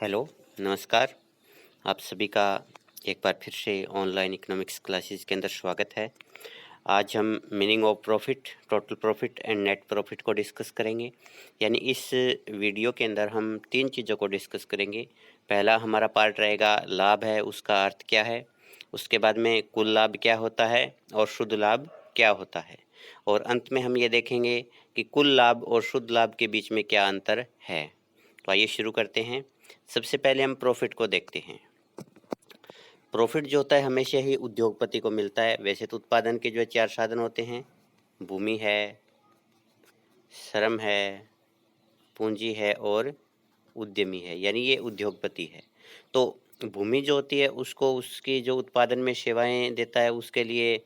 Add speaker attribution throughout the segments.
Speaker 1: Hello, नमस्कार। आप सभी का एक बार फिर से ऑनलाइन इकोनॉमिक्स क्लासेस के अंदर स्वागत है। आज हम meaning of profit, total profit and net profit को डिस्कस करेंगे। यानी इस वीडियो के अंदर हम 3 चीज़ों को डिस्कस करेंगे। पहला हमारा पार्ट रहेगा लाभ है, उसका अर्थ क्या है। उसके बाद में कुल लाभ क्या होता है और शुद्ध लाभ क्या होता है। और अंत में हम ये देखेंगे कि कुल लाभ और शुद्ध लाभ के बीच में क्या अंतर है। तो आइए शुरू करते हैं। सबसे पहले हम प्रॉफिट को देखते हैं। प्रॉफिट जो होता है हमेशा ही उद्योगपति को मिलता है। वैसे तो उत्पादन के जो 4 साधन होते हैं, भूमि है, श्रम है, पूंजी है और उद्यमी है, यानी ये उद्योगपति है। तो भूमि जो होती है उसको उसकी जो उत्पादन में सेवाएं देता है उसके लिए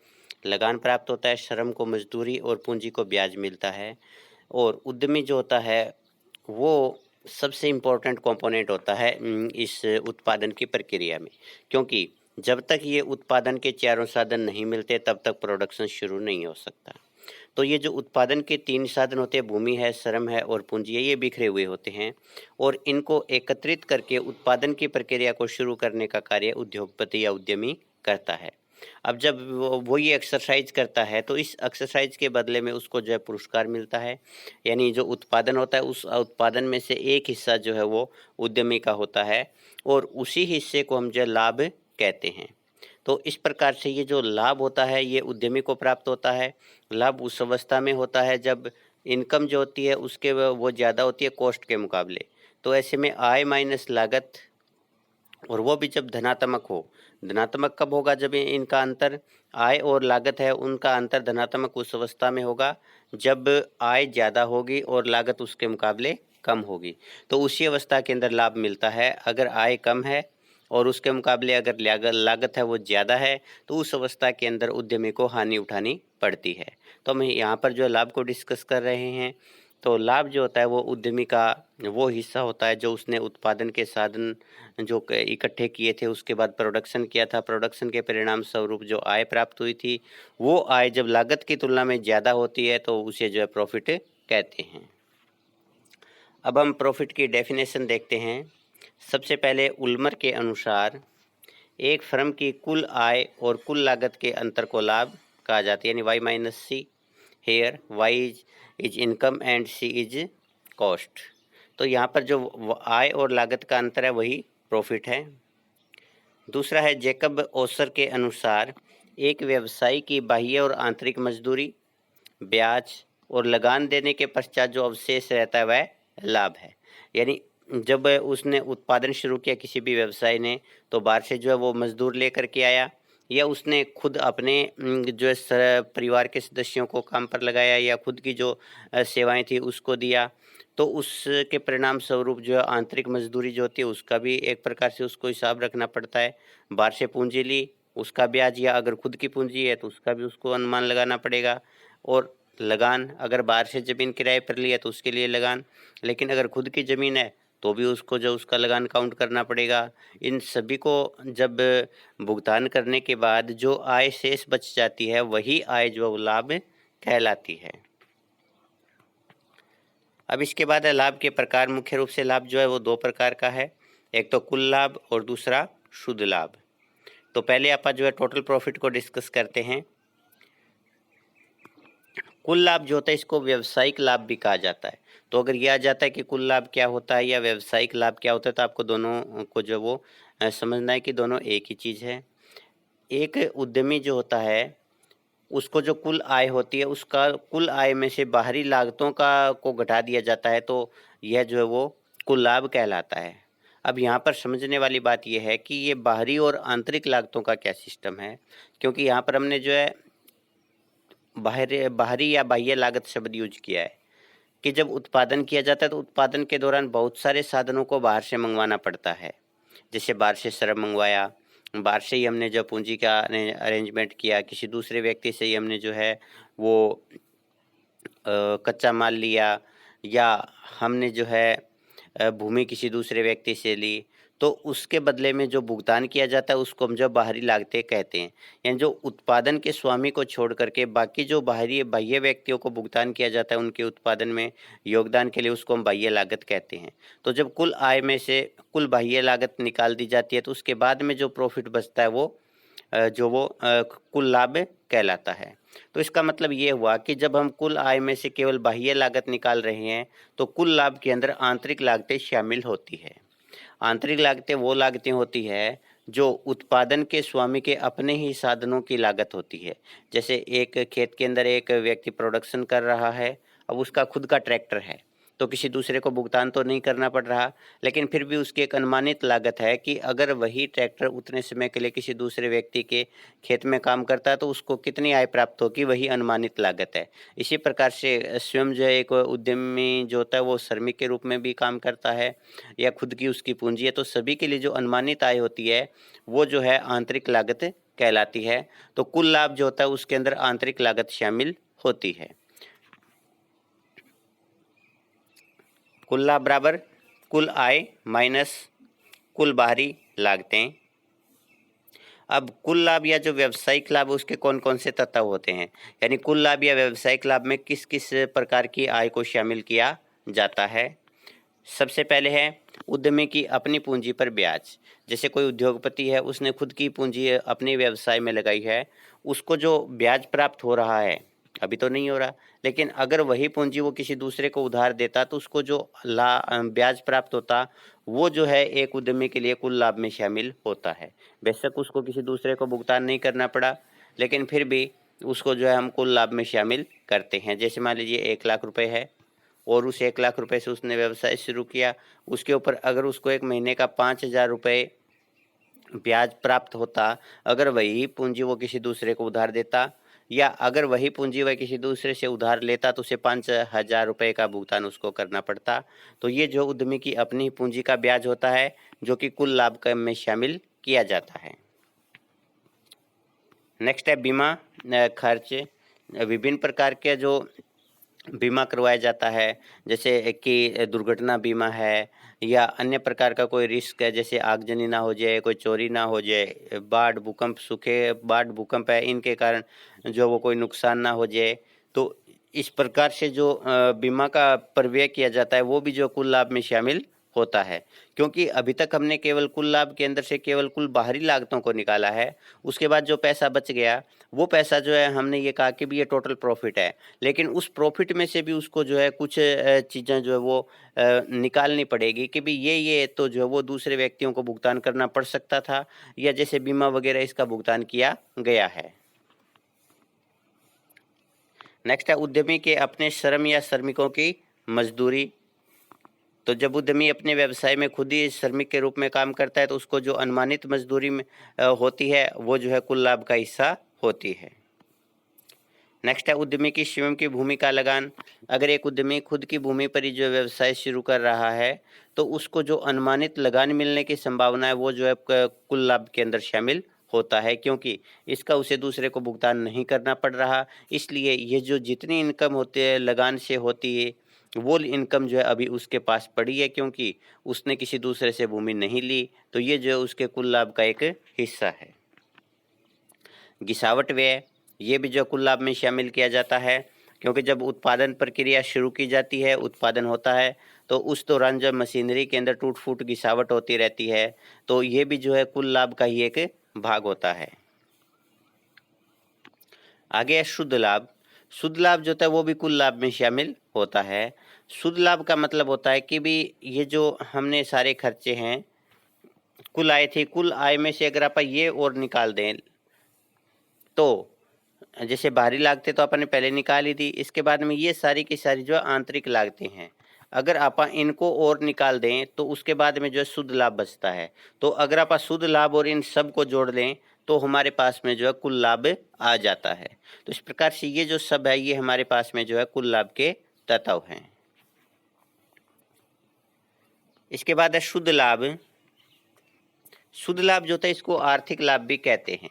Speaker 1: लगान प्राप्त होता है, श्रम को मजदूरी और पूंजी को ब्याज मिलता है। और उद्यमी जो होता है वो सबसे इम्पोर्टेंट कंपोनेंट होता है इस उत्पादन की प्रक्रिया में, क्योंकि जब तक ये उत्पादन के चारों साधन नहीं मिलते तब तक प्रोडक्शन शुरू नहीं हो सकता। तो ये जो उत्पादन के 3 साधन होते हैं, भूमि है, श्रम है और पूंजी है, ये बिखरे हुए होते हैं और इनको एकत्रित करके उत्पादन की प्रक्रिया को शुरू करने का कार्य उद्योगपति या उद्यमी करता है। अब जब वो ये एक्सरसाइज करता है तो इस एक्सरसाइज के बदले में उसको जो है पुरस्कार मिलता है। यानी जो उत्पादन होता है उस उत्पादन में से एक हिस्सा जो है वो उद्यमी का होता है और उसी हिस्से को हम जो है लाभ कहते हैं। तो इस प्रकार से ये जो लाभ होता है ये उद्यमी को प्राप्त होता है। लाभ उस अवस्था में होता है जब इनकम जो होती है उसके वो ज़्यादा होती है कॉस्ट के मुकाबले। तो ऐसे में आय माइनस लागत, और वो भी जब धनात्मक हो। धनात्मक कब होगा? जब इनका अंतर, आय और लागत है उनका अंतर धनात्मक उस अवस्था में होगा जब आय ज़्यादा होगी और लागत उसके मुकाबले कम होगी। तो उसी अवस्था के अंदर लाभ मिलता है। अगर आय कम है और उसके मुकाबले अगर लागत है वो ज़्यादा है तो उस अवस्था के अंदर उद्यमी को हानि उठानी पड़ती है। तो हम यहाँ पर जो लाभ को डिस्कस कर रहे हैं। तो लाभ जो होता है वो उद्यमी का वो हिस्सा होता है जो उसने उत्पादन के साधन जो इकट्ठे किए थे, उसके बाद प्रोडक्शन किया था, प्रोडक्शन के परिणाम स्वरूप जो आय प्राप्त हुई थी वो आय जब लागत की तुलना में ज़्यादा होती है तो उसे जो है प्रॉफिट कहते हैं। अब हम प्रॉफिट की डेफिनेशन देखते हैं। सबसे पहले उल्मर के अनुसार एक फर्म की कुल आय और कुल लागत के अंतर को लाभ कहा जाता है, यानी Y minus C. Here Y is income and C is cost. तो यहाँ पर जो आय और लागत का अंतर है वही प्रॉफिट है। दूसरा है जैकब ओसर के अनुसार एक व्यवसायी की बाह्य और आंतरिक मजदूरी, ब्याज और लगान देने के पश्चात जो अवशेष रहता है वह लाभ है। यानी जब उसने उत्पादन शुरू किया किसी भी व्यवसाय ने तो बाहर से जो है वो मजदूर लेकर के आया या उसने खुद अपने जो है परिवार के सदस्यों को काम पर लगाया या खुद की जो सेवाएं थी उसको दिया। तो उसके परिणाम स्वरूप जो है आंतरिक मजदूरी जो होती है उसका भी एक प्रकार से उसको हिसाब रखना पड़ता है। बाहर से पूंजी ली उसका ब्याज, या अगर खुद की पूंजी है तो उसका भी उसको अनुमान लगाना पड़ेगा। और लगान, अगर बाहर से ज़मीन किराए पर लिया तो उसके लिए लगान, लेकिन अगर खुद की ज़मीन है तो भी उसको जो उसका लगान काउंट करना पड़ेगा। इन सभी को जब भुगतान करने के बाद जो आय शेष बच जाती है वही आय जो लाभ कहलाती है। अब इसके बाद है लाभ के प्रकार। मुख्य रूप से लाभ जो है वो 2 प्रकार का है, एक तो कुल लाभ और दूसरा शुद्ध लाभ। तो पहले आप जो है टोटल प्रॉफिट को डिस्कस करते हैं। कुल लाभ जो होता है इसको व्यावसायिक लाभ भी कहा जाता है। तो अगर यह आ जाता है कि कुल लाभ क्या होता है या व्यावसायिक लाभ क्या होता है तो आपको दोनों को जो वो समझना है कि दोनों एक ही चीज़ है। एक उद्यमी जो होता है उसको जो कुल आय होती है उसका कुल आय में से बाहरी लागतों का को घटा दिया जाता है तो यह जो है वो कुल लाभ कहलाता है। अब यहाँ पर समझने वाली बात यह है कि ये बाहरी और आंतरिक लागतों का क्या सिस्टम है, क्योंकि यहाँ पर हमने जो है बाहरी या बाह्य लागत शब्द यूज किया है कि जब उत्पादन किया जाता है तो उत्पादन के दौरान बहुत सारे साधनों को बाहर से मंगवाना पड़ता है। जैसे बाहर से श्रम मंगवाया, बाहर से ही हमने जो पूंजी का अरेंजमेंट किया, किसी दूसरे व्यक्ति से ही हमने जो है वो कच्चा माल लिया, या हमने जो है भूमि किसी दूसरे व्यक्ति से ली। तो उसके बदले में जो भुगतान किया जाता है उसको हम जो बाहरी लागतें कहते हैं। यानी जो उत्पादन के स्वामी को छोड़ करके बाकी जो बाहरी बाह्य व्यक्तियों को भुगतान किया जाता है उनके उत्पादन में योगदान के लिए, उसको हम बाह्य लागत कहते हैं। तो जब कुल आय में से कुल बाह्य लागत निकाल दी जाती है तो उसके बाद में जो प्रॉफिट बचता है वो कुल लाभ कहलाता है। तो इसका मतलब ये हुआ कि जब हम कुल आय में से केवल बाह्य लागत निकाल रहे हैं तो कुल लाभ के अंदर आंतरिक लागतें शामिल होती है। आंतरिक लागतें वो लागतें होती है जो उत्पादन के स्वामी के अपने ही साधनों की लागत होती है। जैसे एक खेत के अंदर एक व्यक्ति प्रोडक्शन कर रहा है, अब उसका खुद का ट्रैक्टर है, तो किसी दूसरे को भुगतान तो नहीं करना पड़ रहा, लेकिन फिर भी उसकी एक अनुमानित लागत है कि अगर वही ट्रैक्टर उतने समय के लिए किसी दूसरे व्यक्ति के खेत में काम करता है तो उसको कितनी आय प्राप्त होगी, वही अनुमानित लागत है। इसी प्रकार से स्वयं जो एक उद्यमी जो होता है वो श्रमिक के रूप में भी काम करता है या खुद की उसकी पूंजी है, तो सभी के लिए जो अनुमानित आय होती है वो जो है आंतरिक लागत कहलाती है। तो कुल लाभ जो होता है उसके अंदर आंतरिक लागत शामिल होती है। कुल लाभ बराबर कुल आय माइनस कुल बाहरी लागतें। अब कुल लाभ या जो व्यावसायिक लाभ उसके कौन कौन से तत्व होते हैं, यानी कुल लाभ या व्यावसायिक लाभ में किस किस प्रकार की आय को शामिल किया जाता है। सबसे पहले है उद्यमी की अपनी पूंजी पर ब्याज। जैसे कोई उद्योगपति है, उसने खुद की पूंजी अपने व्यवसाय में लगाई है, उसको जो ब्याज प्राप्त हो रहा है, अभी तो नहीं हो रहा, लेकिन अगर वही पूंजी वो किसी दूसरे को उधार देता तो उसको जो ब्याज प्राप्त होता वो जो है एक उद्यमी के लिए कुल लाभ में शामिल होता है। बेशक उसको किसी दूसरे को भुगतान नहीं करना पड़ा, लेकिन फिर भी उसको जो है हम कुल लाभ में शामिल करते हैं। जैसे मान लीजिए 1 लाख रुपए है और उस 1 लाख रुपए से उसने व्यवसाय शुरू किया, उसके ऊपर अगर उसको एक महीने का 5,000 रुपये ब्याज प्राप्त होता, अगर वही पूंजी वो किसी दूसरे को उधार देता, या अगर वही पूंजी वह किसी दूसरे से उधार लेता तो उसे 5,000 रुपये का भुगतान उसको करना पड़ता। तो ये जो उद्यमी की अपनी पूंजी का ब्याज होता है जो कि कुल लाभ में शामिल किया जाता है। नेक्स्ट है बीमा खर्च। विभिन्न प्रकार के जो बीमा करवाया जाता है, जैसे कि दुर्घटना बीमा है या अन्य प्रकार का कोई रिस्क है, जैसे आगजनी ना हो जाए, कोई चोरी ना हो जाए, बाढ़ भूकंप सूखे बाढ़ भूकंप है इनके कारण जो वो कोई नुकसान ना हो जाए। तो इस प्रकार से जो बीमा का प्रव्यय किया जाता है वो भी जो कुल लाभ में शामिल होता है। क्योंकि अभी तक हमने केवल कुल लाभ के अंदर से केवल कुल बाहरी लागतों को निकाला है, उसके बाद जो पैसा बच गया वो पैसा जो है हमने ये कहा कि भी ये टोटल प्रॉफिट है, लेकिन उस प्रॉफिट में से भी उसको जो है कुछ चीज़ें जो है वो निकालनी पड़ेगी कि भी ये तो जो है वो दूसरे व्यक्तियों को भुगतान करना पड़ सकता था, या जैसे बीमा वगैरह इसका भुगतान किया गया है। नेक्स्ट है उद्यमी के अपने श्रम या श्रमिकों की मजदूरी। तो जब उद्यमी अपने व्यवसाय में खुद ही श्रमिक के रूप में काम करता है तो उसको जो अनुमानित मजदूरी में होती है वो जो है कुल लाभ का हिस्सा होती है। नेक्स्ट है उद्यमी की स्वयं की भूमि का लगान। अगर एक उद्यमी खुद की भूमि पर ही जो व्यवसाय शुरू कर रहा है तो उसको जो अनुमानित लगान मिलने की संभावना है वो जो है कुल लाभ के अंदर शामिल होता है, क्योंकि इसका उसे दूसरे को भुगतान नहीं करना पड़ रहा। इसलिए ये जो जितनी इनकम होती है लगान से होती है वो इनकम जो है अभी उसके पास पड़ी है, क्योंकि उसने किसी दूसरे से भूमि नहीं ली। तो ये जो है उसके कुल लाभ का एक हिस्सा है। गिसावट व्यय, ये भी जो कुल लाभ में शामिल किया जाता है, क्योंकि जब उत्पादन प्रक्रिया शुरू की जाती है, उत्पादन होता है, तो उस दौरान जब मशीनरी के अंदर टूट फूट गिसावट होती रहती है तो ये भी जो है कुल लाभ का ही एक भाग होता है। आगे है शुद्ध लाभ। शुद्ध लाभ जो होता है वो भी कुल लाभ में शामिल होता है। शुद्ध लाभ का मतलब होता है कि भी ये जो हमने सारे खर्चे हैं, कुल आय थी, कुल आय में से अगर आप ये और निकाल दें तो जैसे बाहरी लागतें तो अपन ने पहले निकाल ही दी, इसके बाद में ये सारी की सारी जो आंतरिक लागतें हैं, अगर आप इनको और निकाल दें तो उसके बाद में जो है शुद्ध लाभ बचता है। तो अगर आप शुद्ध लाभ और इन सब को जोड़ लें तो हमारे पास में जो है कुल लाभ आ जाता है। तो इस प्रकार से ये जो सब है ये हमारे पास में जो है कुल लाभ के तत्व हैं। इसके बाद है शुद्ध लाभ। शुद्ध लाभ जो होता है इसको आर्थिक लाभ भी कहते हैं।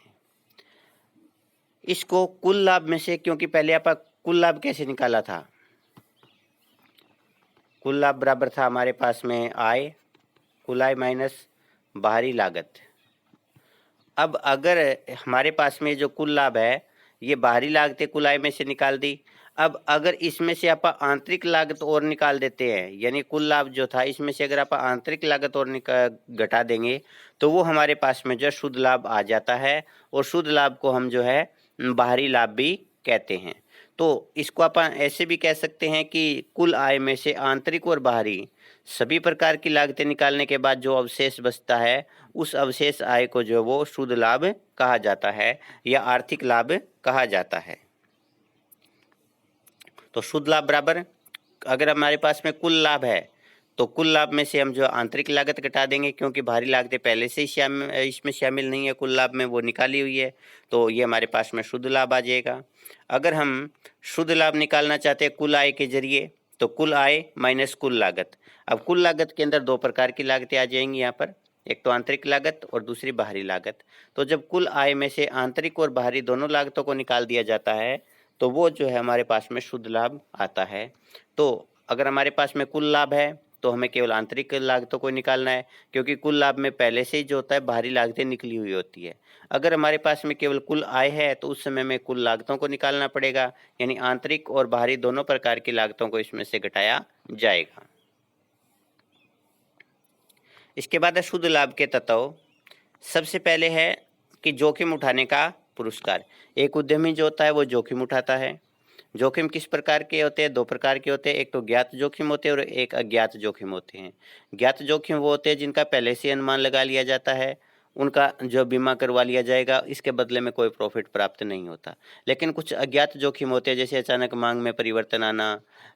Speaker 1: इसको कुल लाभ में से, क्योंकि पहले आप कुल लाभ कैसे निकाला था, कुल लाभ बराबर था हमारे पास में आय, कुल आय माइनस बाहरी लागत। अब अगर हमारे पास में जो कुल लाभ है ये बाहरी लागतें कुल आय में से निकाल दी। अब अगर इसमें से आप आंतरिक लागत और निकाल देते हैं, यानी कुल लाभ जो था इसमें से अगर आप आंतरिक लागत और घटा देंगे तो वो हमारे पास में जो शुद्ध लाभ आ जाता है, और शुद्ध लाभ को हम जो है बाहरी लाभ भी कहते हैं। तो इसको आप ऐसे भी कह सकते हैं कि कुल आय में से आंतरिक और बाहरी सभी प्रकार की लागतें निकालने के बाद जो अवशेष बचता है उस अवशेष आय को जो वो शुद्ध लाभ कहा जाता है या आर्थिक लाभ कहा जाता है। तो शुद्ध लाभ बराबर, अगर हमारे पास में कुल लाभ है तो कुल लाभ में से हम जो आंतरिक लागत घटा देंगे, क्योंकि बाहरी लागतें पहले से ही इसमें शामिल नहीं है, कुल लाभ में वो निकाली हुई है, तो ये हमारे पास में शुद्ध लाभ आ जाएगा। अगर हम शुद्ध लाभ निकालना चाहते हैं कुल आय के जरिए तो कुल आय माइनस कुल लागत। अब कुल लागत के अंदर दो प्रकार की लागतें आ जाएंगी यहाँ पर, एक तो आंतरिक लागत और दूसरी बाहरी लागत। तो जब कुल आय में से आंतरिक और बाहरी दोनों लागतों को निकाल दिया जाता है तो वो जो है हमारे पास में शुद्ध लाभ आता है। तो अगर हमारे पास में कुल लाभ है तो हमें केवल आंतरिक लागतों को निकालना है, क्योंकि कुल लाभ में पहले से ही जो होता है बाहरी लागतें निकली हुई होती है। अगर हमारे पास में केवल कुल आय है तो उस समय में कुल लागतों को निकालना पड़ेगा, यानी आंतरिक और बाहरी दोनों प्रकार की लागतों को इसमें से घटाया जाएगा। इसके बाद है शुद्ध लाभ के तत्व। सबसे पहले है कि जोखिम उठाने का पुरस्कार। एक उद्यमी जो होता है वो जोखिम उठाता है। जोखिम किस प्रकार के होते हैं? दो प्रकार के होते हैं, एक तो ज्ञात जोखिम होते हैं और एक अज्ञात जोखिम होते हैं। ज्ञात जोखिम वो होते हैं जिनका पहले से अनुमान लगा लिया जाता है, उनका जो बीमा करवा लिया जाएगा, इसके बदले में कोई प्रॉफिट प्राप्त नहीं होता। लेकिन कुछ अज्ञात जोखिम होते हैं, जैसे अचानक मांग में परिवर्तन आना,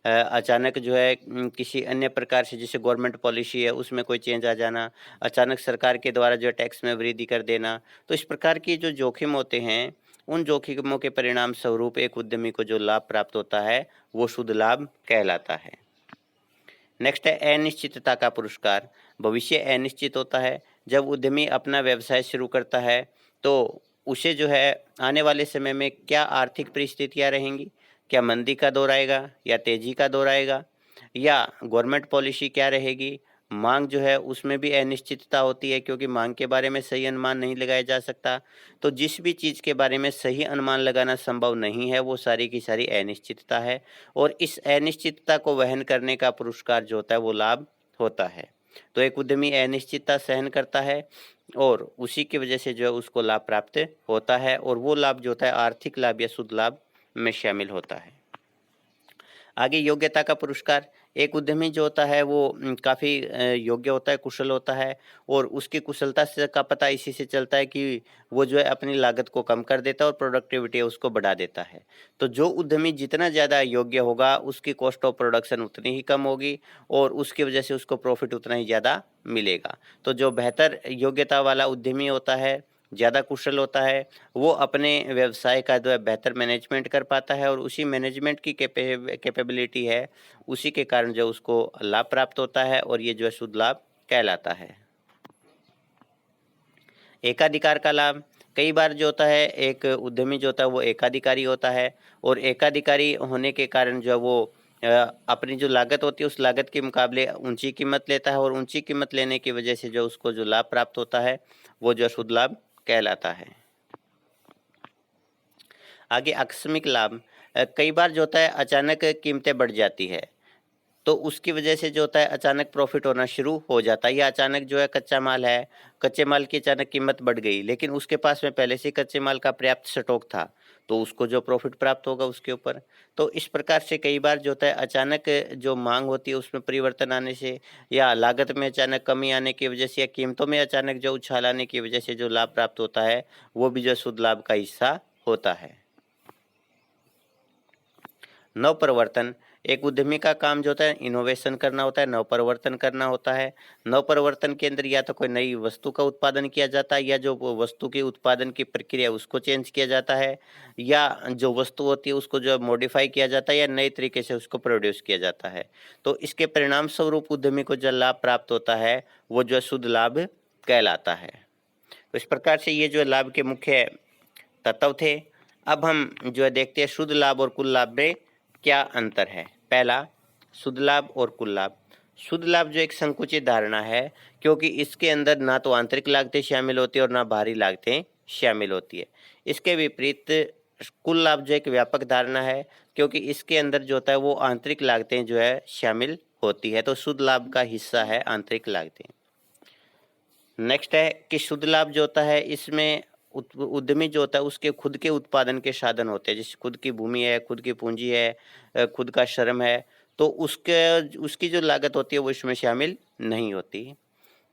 Speaker 1: अचानक जो है किसी अन्य प्रकार से, जैसे गवर्नमेंट पॉलिसी है उसमें कोई चेंज आ जाना, अचानक सरकार के द्वारा जो है टैक्स में वृद्धि कर देना। तो इस प्रकार की जो जोखिम होते हैं, उन जोखिमों के परिणाम स्वरूप एक उद्यमी को जो लाभ प्राप्त होता है वो शुद्ध लाभ कहलाता है। नेक्स्ट है अनिश्चितता का पुरस्कार। भविष्य अनिश्चित होता है। जब उद्यमी अपना व्यवसाय शुरू करता है तो उसे जो है आने वाले समय में क्या आर्थिक परिस्थितियां रहेंगी, क्या मंदी का दौर आएगा या तेजी का दौर आएगा, या गवर्नमेंट पॉलिसी क्या रहेगी, मांग जो है उसमें भी अनिश्चितता होती है, क्योंकि मांग के बारे में सही अनुमान नहीं लगाया जा सकता। तो जिस भी चीज़ के बारे में सही अनुमान लगाना संभव नहीं है वो सारी की सारी अनिश्चितता है, और इस अनिश्चितता को वहन करने का पुरस्कार जो होता है वो लाभ होता है। तो एक उद्यमी अनिश्चितता सहन करता है और उसी की वजह से जो है उसको लाभ प्राप्त होता है, और वो लाभ जो होता है आर्थिक लाभ या शुद्ध लाभ में शामिल होता है। आगे योग्यता का पुरस्कार। एक उद्यमी जो होता है वो काफ़ी योग्य होता है, कुशल होता है, और उसकी कुशलता से का पता इसी से चलता है कि वो जो है अपनी लागत को कम कर देता है और प्रोडक्टिविटी है उसको बढ़ा देता है। तो जो उद्यमी जितना ज़्यादा योग्य होगा उसकी कॉस्ट ऑफ प्रोडक्शन उतनी ही कम होगी, और उसकी वजह से उसको प्रॉफिट उतना ही ज़्यादा मिलेगा। तो जो बेहतर योग्यता वाला उद्यमी होता है, ज़्यादा कुशल होता है, वो अपने व्यवसाय का जो है बेहतर मैनेजमेंट कर पाता है, और उसी मैनेजमेंट की कैपेबिलिटी है, उसी के कारण जो उसको लाभ प्राप्त होता है, और ये जो है शुद्ध लाभ कहलाता है। एकाधिकार का लाभ। कई बार जो होता है एक उद्यमी जो होता है वो एकाधिकारी होता है, और एकाधिकारी होने के कारण जो है वो अपनी जो लागत होती है उस लागत के मुकाबले ऊंची कीमत लेता है, और ऊंची कीमत लेने की वजह से जो उसको जो लाभ प्राप्त होता है वो जो शुद्ध लाभ कहलाता है। आगे आकस्मिक लाभ। कई बार जो होता है अचानक कीमतें बढ़ जाती है, तो उसकी वजह से जो होता है अचानक प्रॉफिट होना शुरू हो जाता है, या अचानक जो है कच्चा माल है, कच्चे माल की अचानक कीमत बढ़ गई, लेकिन उसके पास में पहले से कच्चे माल का पर्याप्त स्टॉक था, तो उसको जो प्रॉफिट प्राप्त होगा उसके ऊपर। तो इस प्रकार से कई बार जो होता है अचानक जो मांग होती है उसमें परिवर्तन आने से, या लागत में अचानक कमी आने की वजह से, या कीमतों में अचानक जो उछाल आने की वजह से जो लाभ प्राप्त होता है वो भी जो शुद्ध लाभ का हिस्सा होता है। नवप्रवर्तन। एक उद्यमी का काम जो होता है इनोवेशन करना होता है, नवप्रवर्तन करना होता है। नवप्रवर्तन के अंदर या तो कोई नई वस्तु का उत्पादन किया जाता है, या जो वो वस्तु के उत्पादन की प्रक्रिया उसको चेंज किया जाता है, या जो वस्तु होती है उसको जो मॉडिफाई किया जाता है, या नए तरीके से उसको प्रोड्यूस किया जाता है। तो इसके परिणाम स्वरूप उद्यमी को जो लाभ प्राप्त होता है वो जो शुद्ध लाभ कहलाता है। तो इस प्रकार से ये जो लाभ के मुख्य तत्व थे। अब हम जो है देखते हैं शुद्ध लाभ और कुल लाभ में क्या अंतर है। पहला, शुद्ध लाभ और कुल लाभ। शुद्ध लाभ जो एक संकुचित धारणा है, क्योंकि इसके अंदर ना तो आंतरिक लागतें शामिल होती है और ना बाहरी लागतें शामिल होती है। इसके विपरीत कुल लाभ जो एक व्यापक धारणा है, क्योंकि इसके अंदर जो होता है वो आंतरिक लागतें जो है शामिल होती है, तो शुद्ध लाभ का हिस्सा है आंतरिक लागतें। नेक्स्ट है कि शुद्ध लाभ जो होता है इसमें उद्यमी जो होता है उसके खुद के उत्पादन के साधन होते हैं, जैसे खुद की भूमि है, खुद की पूंजी है, खुद का श्रम है, तो उसकी जो लागत होती है वो इसमें शामिल नहीं होती।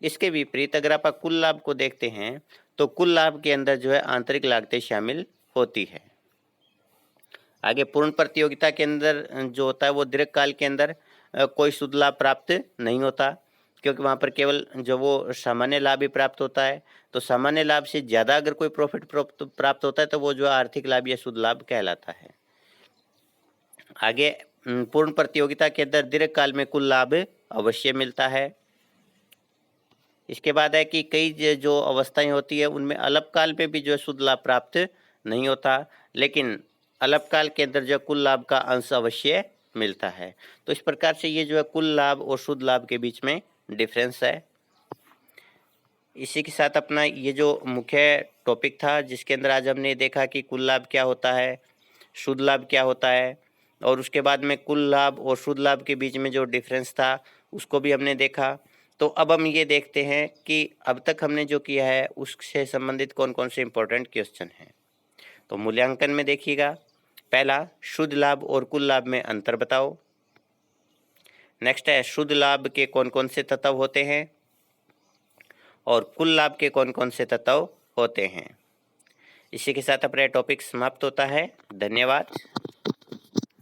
Speaker 1: इसके विपरीत अगर आप कुल लाभ को देखते हैं तो कुल लाभ के अंदर जो है आंतरिक लागतें शामिल होती है। आगे पूर्ण प्रतियोगिता के अंदर जो होता है वो दीर्घकाल के अंदर कोई शुद्ध लाभ प्राप्त नहीं होता, क्योंकि वहाँ पर केवल जो वो सामान्य लाभ ही प्राप्त होता है। तो सामान्य लाभ से ज़्यादा अगर कोई प्रॉफिट प्राप्त होता है तो वो जो आर्थिक लाभ या शुद्ध लाभ कहलाता है। आगे पूर्ण प्रतियोगिता के अंदर दीर्घकाल में कुल लाभ अवश्य मिलता है। इसके बाद है कि कई जो अवस्थाएं होती है उनमें अल्पकाल में भी जो है शुद्ध लाभ प्राप्त नहीं होता, लेकिन अल्पकाल के अंदर जो कुल लाभ का अंश अवश्य मिलता है। तो इस प्रकार से ये जो है कुल लाभ और शुद्ध लाभ के बीच में डिफरेंस है। इसी के साथ अपना ये जो मुख्य टॉपिक था जिसके अंदर आज हमने देखा कि कुल लाभ क्या होता है, शुद्ध लाभ क्या होता है, और उसके बाद में कुल लाभ और शुद्ध लाभ के बीच में जो डिफरेंस था उसको भी हमने देखा। तो अब हम ये देखते हैं कि अब तक हमने जो किया है उससे संबंधित कौन कौन से इम्पोर्टेंट क्वेश्चन हैं। तो मूल्यांकन में देखिएगा, पहला शुद्ध लाभ और कुल लाभ में अंतर बताओ। नेक्स्ट है शुद्ध लाभ के कौन कौन से तत्व होते हैं और कुल लाभ के कौन कौन से तत्व होते हैं। इसी के साथ अपना टॉपिक समाप्त होता है। धन्यवाद।